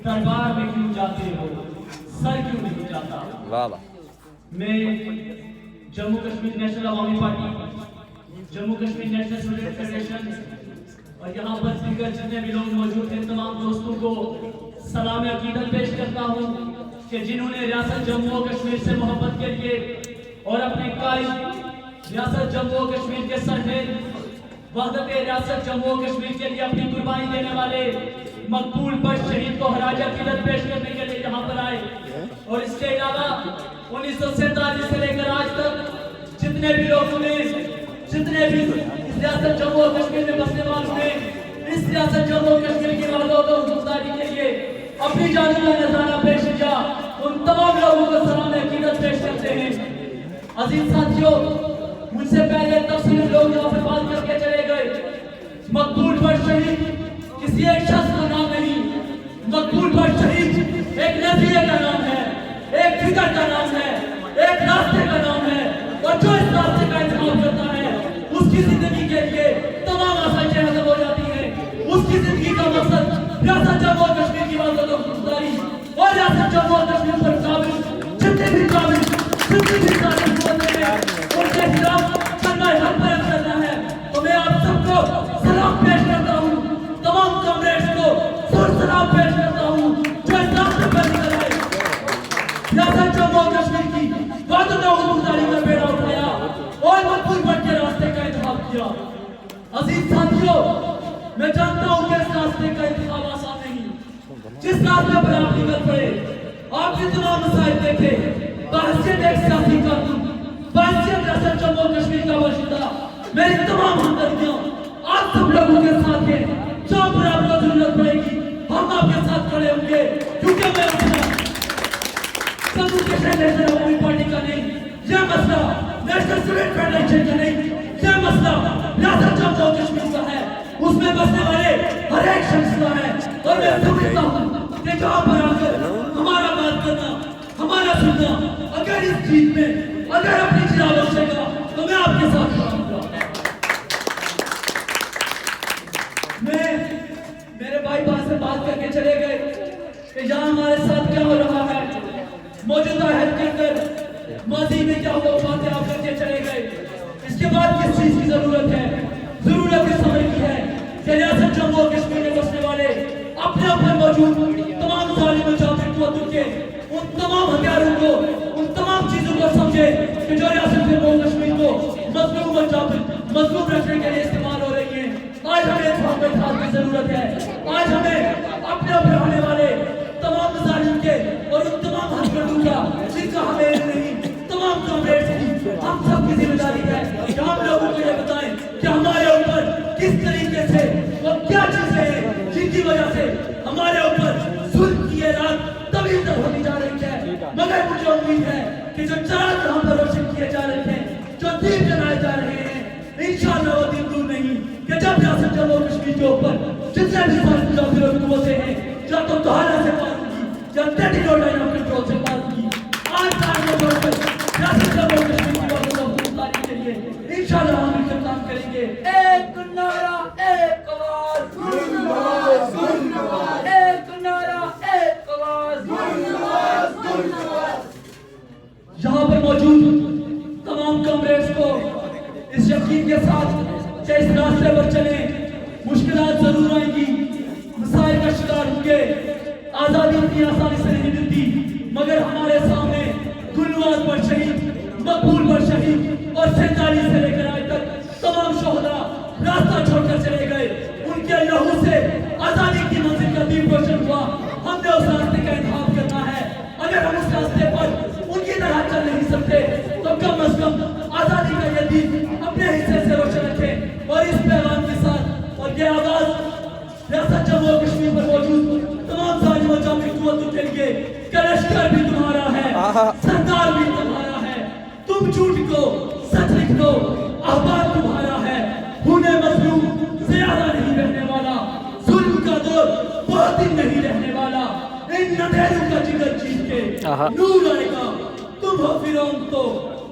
दरबार में क्यों जाते हो, सर क्यों नहीं जाता। वाह वाह। मैं Jammu Kashmir national Awami party, Jammu Kashmir national student federation और यहाँ पर दीगर जितने भी लोग मौजूद हैं तमाम दोस्तों को सलाम अकीदत पेश करता हूँ कि जिन्होंने रियासत जम्मू और कश्मीर से मोहब्बत के लिए और अपने कायद रियासत जम्मू और कश्मीर के सरनेम वहदत रियासत जम्मू और कश्मीर के लिए अपनी कुर्बानी देने वाले मकबूल बख्श शहीद को खराज अकीदत पेश करने के लिए यहाँ पर आए। और इसके अलावा 1947 से लेकर आज तक जितने भी लोग हुए, जितने भी इस रियासत जम्मू और कश्मीर में बसने वाले हुए, इस रियासत जम्मू और कश्मीर की वादों को गुजारी के लिए अपनी जान का नजारा पेश किया, उन तमाम लोगों को सलाम अकीदत पेश करते हैं। अजीज साथियों, मुझसे पहले तफसील लोग यहाँ पर बात करके चले गए। मकबूल बख्श शहीद किसी एक शख्स का नाम नहीं, मकबूल बख्श शहीद एक नजरिए का नाम है, एक फिक्र का नाम है, एक रास्ते का नाम है। और जो इस रास्ते का इंतजाम करता है उसकी जिंदगी के लिए तमाम आसाइयां खत्म हो जाती हैं। उसकी जिंदगी का मकसद रियासत जम्मू और कश्मीर की बातों को गुजारी और रियासत जम्मू और कश्मीर पर काबिल जितने भी काबिल जितने भी काबिल होते हैं उनके खिलाफ सरमाए हक बयान करना है। तो मैं आप सबको सलाम पेश करता हूँ, तमाम कॉमरेड्स को सलाम पेश करता हूँ जो इस रास्ते पर निकल आए, रियासत जम्मू और कश्मीर की वादों को गुजारी का बेड़ा उठाया और मकबूल बख्श के रास्ते का इंतखाब किया। अजीज साथियों, मैं जानता हूँ कि इस रास्ते का इंतखाब आसान नहीं। जिस रास्ते पर आप निकल पड़े, आपने तमाम मसाइल देखे, बहसियत एक सियासी कानून, बहसियत रियासत जम्मू और कश्मीर का बाशिंदा, मेरी तमाम हमदर्दियां आप सब लोगों के साथ हैं। जहाँ पर आपको जरूरत पड़ेगी हम आपके साथ खड़े होंगे, क्योंकि मैं जम्मू कश्मीर नेशनल अवामी पार्टी का नहीं, यह मसला नेशनल स्टूडेंट फेडरेशन का नहीं, यह मसला रियासत जम्मू और कश्मीर का है, उसमें बसने वाले हर एक शख्स का है। और मैं समझता हूँ कि जहाँ पर आकर हमारा बात करना, हमारा सुनना, अगर इस चीज में अगर अपनी जिला बचेगा तो मैं आपके साथ रहूंगा। मेरे भाई पास से बात करके चले गए कि यहाँ हमारे साथ क्या हो रहा है, मौजूदा है के अंदर माजी में क्या हुआ बातें आप करके चले गए। इसके बाद किस चीज की जरूरत है? जरूरत इस समय की है कि रियासत जम्मू और कश्मीर में बसने वाले अपने ऊपर मौजूद तमाम जालिम जाबिर कुव्वतों के उन तमाम हथियारों को, उन तमाम चीजों को समझे कि जो रियासत जम्मू और कश्मीर को मजलूम और जाबिर मजलूम रखने के लिए इस्तेमाल हो रही है। आज हमें इत्तेफाक की जरूरत है। आज हमें अपने ऊपर आने वाले तमाम जालिम के और उन तमाम हथकंडों का जिनका हमें नहीं, तमाम कॉमरेड्स की हम सब की जिम्मेदारी है कि हम लोगों को ये बताएं कि हमारे ऊपर किस तरीके से और क्या चीजें हैं जिनकी वजह से हमारे ऊपर जुल्म की रात तभी तक होती जा रही है। मगर मुझे उम्मीद है कि जो चार यहाँ पर रोशन किए जा रहे हैं, जो दीप जलाए जा रहे हैं, इंशाअल्लाह वो दिन दूर नहीं कि जब रियासत जम्मू और कश्मीर के ऊपर जितने भी हुकूमतें हैं या तो दोहारा से पार होगी या टेरिटोरियल लाइन ऑफ कंट्रोल से पार होगी। आज रियासत जम्मू और कश्मीर की बातों को गुजारी के लिए इंशाअल्लाह हम मिलकर काम करेंगे। एक नारा एक आवाज, एक नारा एक आवाज। यहाँ पर मौजूद तमाम कॉमरेड्स को इस यकीन के साथ कि इस रास्ते पर चले, मुश्किलात जरूर आएंगी, मसाइल का शिकार होंगे, आजादी इतनी आसानी से नहीं मिलती, मगर हमारे सामने गुलनवाज बख्श शहीद, मकबूल बख्श शहीद और 47 से लेकर आज तक तमाम शोहदा रास्ता छोड़कर चले गए। उनके लहू से आजादी की मंजिल का दीप रोशन हुआ। हमने उस रास्ते का इंतखाब करना है। अगर हम उस रास्ते पर उनकी तरह चल नहीं सकते तो कम अज कम आजादी का ये दीप अपने हिस्से से रोशन रखें। और इस पैगाम के साथ और ये आवाज रियासत जम्मू और कश्मीर पर मौजूद तमाम जालिम और जाबिर कुव्वतों के लिए कि लश्कर भी तुम्हारा है, सरदार भी तुम्हारा है, तुम झूठ को सच लिख दो, अहबाब तुम्हारा है, खूने मजलूम ज़्यादा नहीं रहने वाला, जुल्म का दौर बहुत दिन नहीं रहने वाला। इन नदेरों का जिगर जीत के नूर आएगा, तुम हो फिरौन तो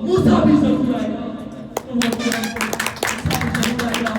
मूसा भी जरूर आएगा, तुम हो फिरौन तो मूसा भी जरूर आएगा।